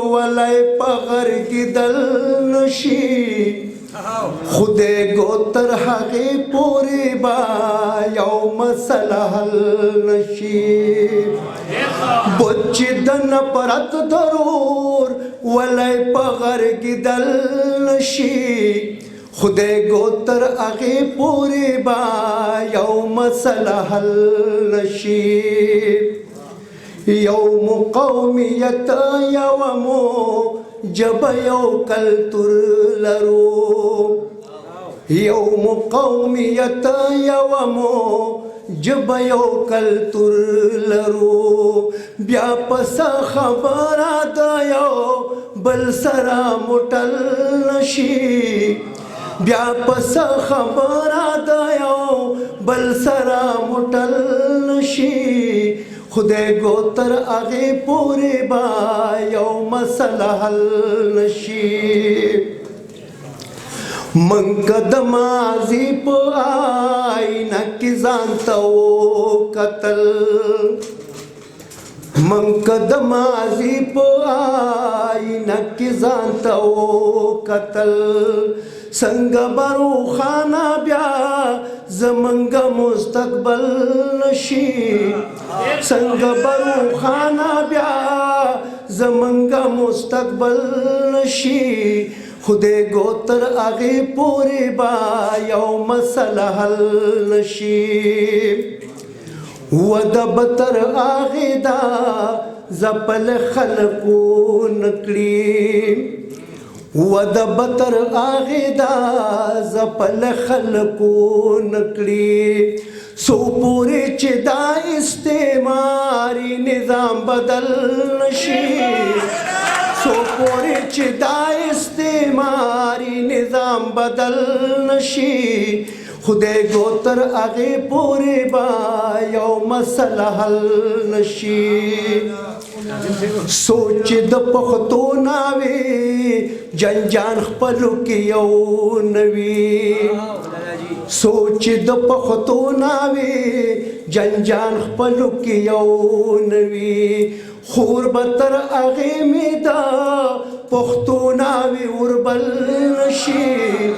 ولای پغر کی دل نشی خدای گو تر حقی پوری با یو مسئلہ حل نشی بچی دن پرت ضرور ولای پغر کی دل نشی خدای گو تر حقی پوری با یو مسئلہ حل نشی یوم قومیت یومو جب یو کلتر لرو یوم قومیت یومو جب یو کلتر لرو بیا پس خبر دا یو بل سرا مٹل نشی بیا پس خبر دا یو بل سرا مٹل نشی خدای گو تر آگے پورے با یو مسئلہ حل نشی منگ دمازی پا آئینہ کی زانتاو قتل منگ دمازی پا آئینہ کی زانتاو قتل سنگ برو خانہ بیا زمنگ مستقبل نشی سنگ برو خانہ بیا زمنگ مستقبل نشی خدای گو تر آگے پورے با یو مسئلہ حل نشی ودب تر آگے دا زپل خلقو نکلی ودب تر آگے دا زپل خلقو نکلی سو پوری چی دا استعماری نظام بدل نشی سو پوری چی دا استعماری نظام بدل نشی خدای گو تر آگے پوری با یو مسئلہ حل نشی سوچ د پختو ناوی جنجان خپلو کی یو نوی سوچ د پختو ناوی جنجان خپلو کی یو نوی خور بتر آگے می دا پختو ناوی وربل نشی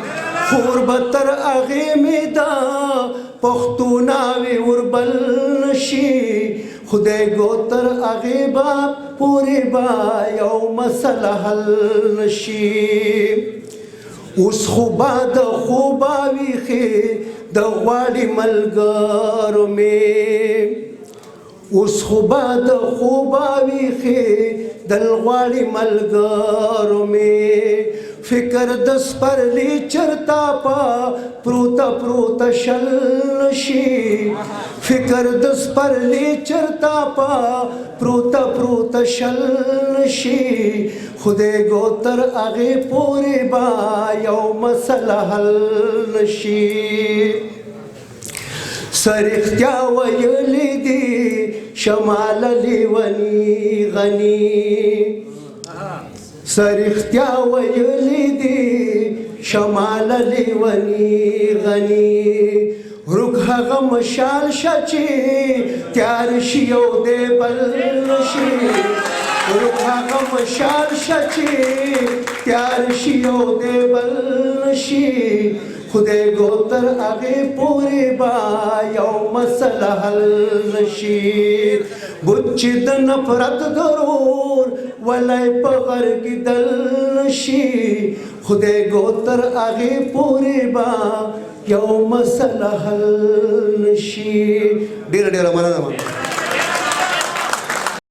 خور بتر آگے می دا پختو ناوی وربل نشی خدای گو تر آگے با پوری با یو مسئلہ حل نشی اس خوبا دا خوبا ویخی دا غوالی ملگارو میں اس خوبا دا خوبا ویخی دا غوالی ملگارو میں فکر دس پر لی چرتا پا پروتا پروتا شل نشی فکر دس پر لی چرتا پا پروتا پروتا شل نشی خدای گو تر آگے پورے با یو مسئلہ حل نشی سر اختیا ویلی دی شمال لیونی غنی سر اختیا ویلی دی شمال لیونی غنی رکھ غم شال شچی تیار شیو دے بل نشی رکھ غم شال شچی تیار شیو دے بل نشی خدای گو تر آگے پورے با یو مسئلہ حل نشی بچی د نفرت ضرور ولای پغر کی دل نشی خدای گو تر آگے پورے با یو مسئلہ حل نشی ډیر ډیر مننه